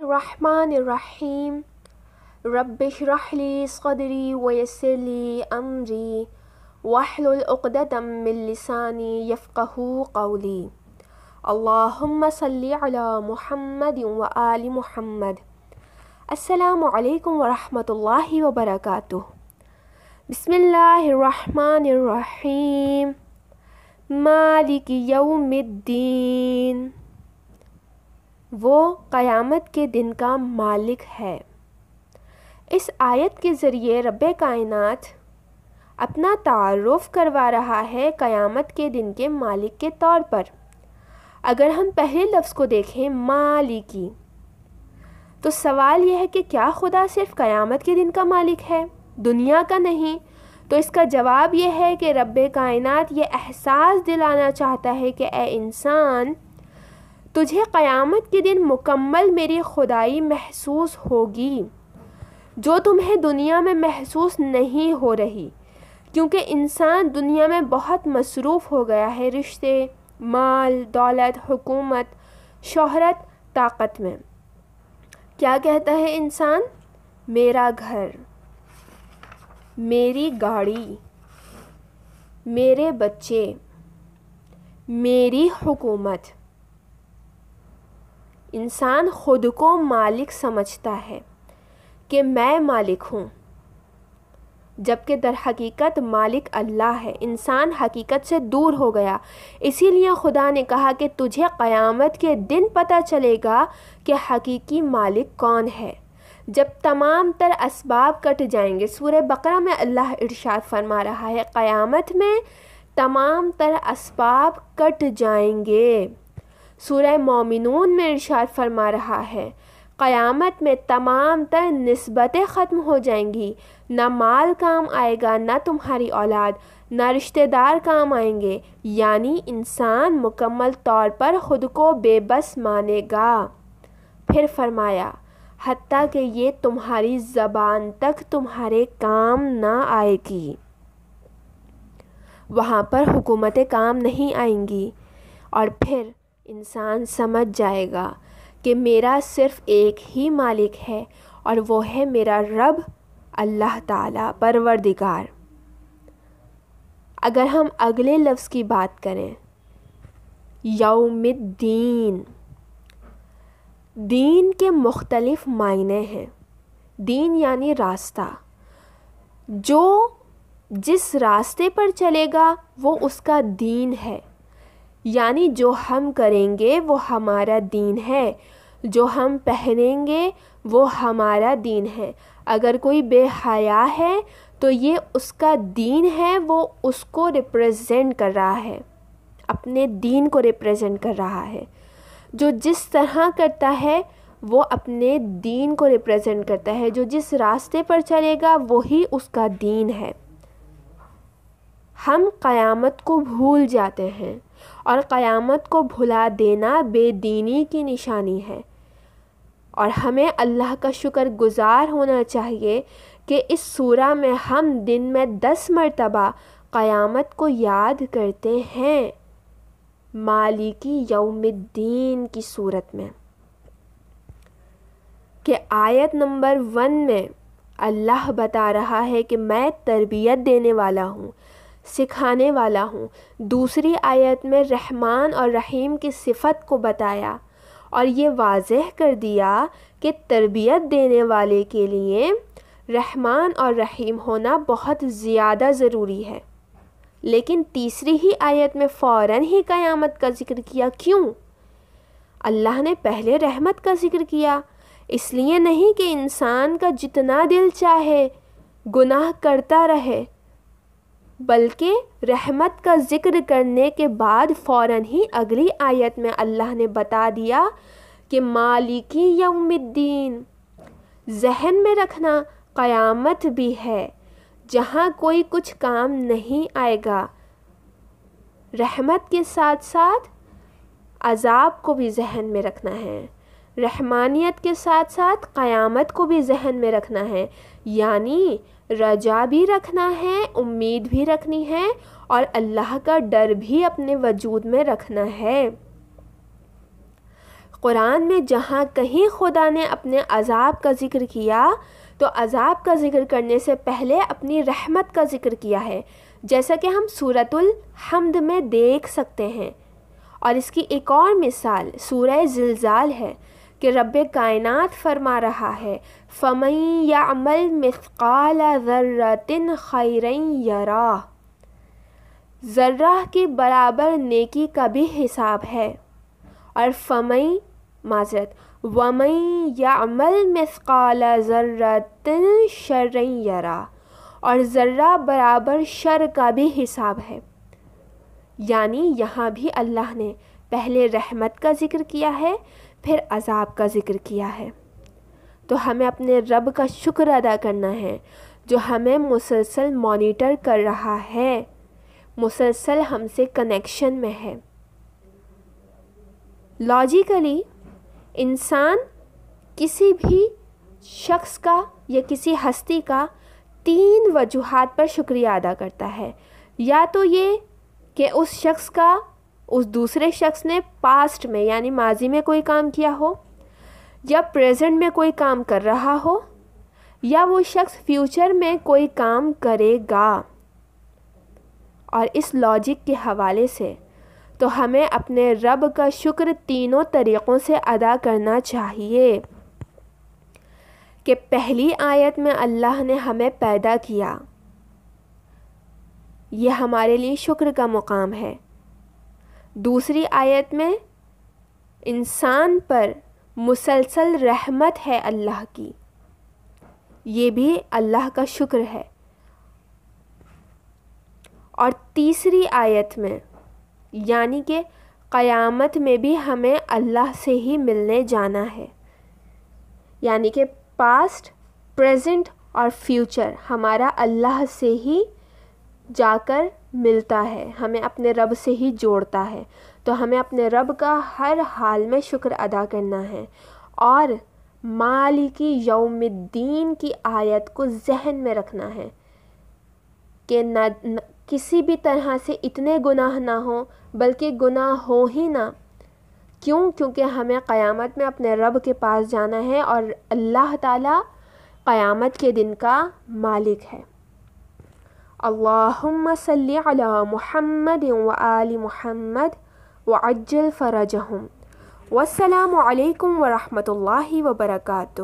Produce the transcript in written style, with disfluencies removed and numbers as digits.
الرحمن الرحیم رب اشرح لی صدری ویسر لی امری واحلل عقدۃ من لسانی یفقہوا قولی اللہم صلی علی محمد وآل محمد۔ السلام علیکم ورحمۃ اللہ وبرکاتہ۔ بسم اللہ الرحمن الرحیم مالک یوم الدین۔ وہ قیامت کے دن کا مالک ہے۔ اس آیت کے ذریعے رب کائنات اپنا تعارف کروا رہا ہے قیامت کے دن کے مالک کے طور پر۔ اگر ہم پہلے لفظ کو دیکھیں مالکی، تو سوال یہ ہے کہ کیا خدا صرف قیامت کے دن کا مالک ہے، دنیا کا نہیں؟ تو اس کا جواب یہ ہے کہ رب کائنات یہ احساس دلانا چاہتا ہے کہ اے انسان، تجھے قیامت کے دن مکمل میری خدائی محسوس ہوگی، جو تمہیں دنیا میں محسوس نہیں ہو رہی، کیونکہ انسان دنیا میں بہت مصروف ہو گیا ہے رشتے، مال، دولت، حکومت، شہرت، طاقت میں۔ کیا کہتا ہے انسان؟ میرا گھر، میری گاڑی، میرے بچے، میری حکومت۔ انسان خود کو مالک سمجھتا ہے کہ میں مالک ہوں، جبکہ در حقیقت مالک اللہ ہے۔ انسان حقیقت سے دور ہو گیا، اسی لیے خدا نے کہا کہ تجھے قیامت کے دن پتہ چلے گا کہ حقیقی مالک کون ہے، جب تمام تر اسباب کٹ جائیں گے۔ سورہ بقرہ میں اللہ ارشاد فرما رہا ہے قیامت میں تمام تر اسباب کٹ جائیں گے۔ سورہ مومنون میں ارشاد فرما رہا ہے قیامت میں تمام تر نسبتیں ختم ہو جائیں گی، نہ مال کام آئے گا، نہ تمہاری اولاد، نہ رشتہ دار کام آئیں گے، یعنی انسان مکمل طور پر خود کو بے بس مانے گا۔ پھر فرمایا حتیٰ کہ یہ تمہاری زبان تک تمہارے کام نہ آئے گی۔ وہاں پر حکومتیں کام نہیں آئیں گی، اور پھر انسان سمجھ جائے گا کہ میرا صرف ایک ہی مالک ہے، اور وہ ہے میرا رب اللہ تعالی پروردگار۔ اگر ہم اگلے لفظ کی بات کریں یوم الدین، دین کے مختلف معنی ہیں۔ دین یعنی راستہ، جو جس راستے پر چلے گا وہ اس کا دین ہے، یعنی جو ہم کریں گے وہ ہمارا دین ہے، جو ہم پہنیں گے وہ ہمارا دین ہے۔ اگر کوئی بے حیا ہے تو یہ اس کا دین ہے، وہ اس کو ریپریزنٹ کر رہا ہے، اپنے دین کو ریپریزنٹ کر رہا ہے۔ جو جس طرح کرتا ہے وہ اپنے دین کو ریپریزنٹ کرتا ہے، جو جس راستے پر چلے گا وہی اس کا دین ہے۔ ہم قیامت کو بھول جاتے ہیں، اور قیامت کو بھلا دینا بے دینی کی نشانی ہے، اور ہمیں اللہ کا شکر گزار ہونا چاہیے کہ اس سورہ میں ہم دن میں 10 مرتبہ قیامت کو یاد کرتے ہیں، مالکی یوم الدین کی صورت میں۔ کہ آیت نمبر 1 میں اللہ بتا رہا ہے کہ میں تربیت دینے والا ہوں، سکھانے والا ہوں۔ دوسری آیت میں رحمان اور رحیم کی صفت کو بتایا، اور یہ واضح کر دیا کہ تربیت دینے والے کے لیے رحمان اور رحیم ہونا بہت زیادہ ضروری ہے۔ لیکن تیسری ہی آیت میں فوراً ہی قیامت کا ذکر کیا۔ کیوں؟ اللہ نے پہلے رحمت کا ذکر کیا، اس لیے نہیں کہ انسان کا جتنا دل چاہے گناہ کرتا رہے، بلکہ رحمت کا ذکر کرنے کے بعد فوراً ہی اگلی آیت میں اللہ نے بتا دیا کہ مالکی یوم الدین۔ ذہن میں رکھنا قیامت بھی ہے جہاں کوئی کچھ کام نہیں آئے گا، رحمت کے ساتھ ساتھ عذاب کو بھی ذہن میں رکھنا ہے، رحمانیت کے ساتھ ساتھ قیامت کو بھی ذہن میں رکھنا ہے، یعنی رجا بھی رکھنا ہے، امید بھی رکھنی ہے، اور اللہ کا ڈر بھی اپنے وجود میں رکھنا ہے۔ قرآن میں جہاں کہیں خدا نے اپنے عذاب کا ذکر کیا تو عذاب کا ذکر کرنے سے پہلے اپنی رحمت کا ذکر کیا ہے، جیسا کہ ہم سورۃ الحمد میں دیکھ سکتے ہیں۔ اور اس کی ایک اور مثال سورہ زلزال ہے کہ رب کائنات فرما رہا ہے فَمَن يَعْمَلْ مِثْقَالَ ذَرَّةٍ خَيْرًا يَرَهُ، ذرہ کے برابر نیکی کا بھی حساب ہے۔ اور وَمَن يَعْمَلْ مِثْقَالَ ذَرَّةٍ شَرًّا يَرَهُ، اور ذرہ برابر شر کا بھی حساب ہے۔ یعنی یہاں بھی اللہ نے پہلے رحمت کا ذکر کیا ہے، پھر عذاب کا ذکر کیا ہے۔ تو ہمیں اپنے رب کا شکر ادا کرنا ہے جو ہمیں مسلسل مانیٹر کر رہا ہے، مسلسل ہم سے کنیکشن میں ہے۔ لاجیکلی انسان کسی بھی شخص کا یا کسی ہستی کا 3 وجوہات پر شکریہ ادا کرتا ہے، یا تو یہ کہ اس شخص کا اس دوسرے شخص نے پاسٹ میں یعنی ماضی میں کوئی کام کیا ہو، یا پریزنٹ میں کوئی کام کر رہا ہو، یا وہ شخص فیوچر میں کوئی کام کرے گا۔ اور اس لاجک کے حوالے سے تو ہمیں اپنے رب کا شکر تینوں طریقوں سے ادا کرنا چاہیے کہ پہلی آیت میں اللہ نے ہمیں پیدا کیا، یہ ہمارے لیے شکر کا مقام ہے۔ دوسری آیت میں انسان پر مسلسل رحمت ہے اللہ کی، یہ بھی اللہ کا شکر ہے۔ اور تیسری آیت میں یعنی کہ قیامت میں بھی ہمیں اللہ سے ہی ملنے جانا ہے، یعنی کہ پاسٹ، پریزنٹ اور فیوچر ہمارا اللہ سے ہی جا کر ملتا ہے، ہمیں اپنے رب سے ہی جوڑتا ہے۔ تو ہمیں اپنے رب کا ہر حال میں شکر ادا کرنا ہے، اور مالک یوم الدین کی آیت کو ذہن میں رکھنا ہے کہ کسی بھی طرح سے اتنے گناہ نہ ہوں، بلکہ گناہ ہو ہی نہ۔ کیونکہ ہمیں قیامت میں اپنے رب کے پاس جانا ہے، اور اللہ تعالیٰ قیامت کے دن کا مالک ہے۔ اللہم صلی علی محمد وآل محمد وعجل فرجہم۔ والسلام علیکم ورحمۃ اللہ وبرکاتہ۔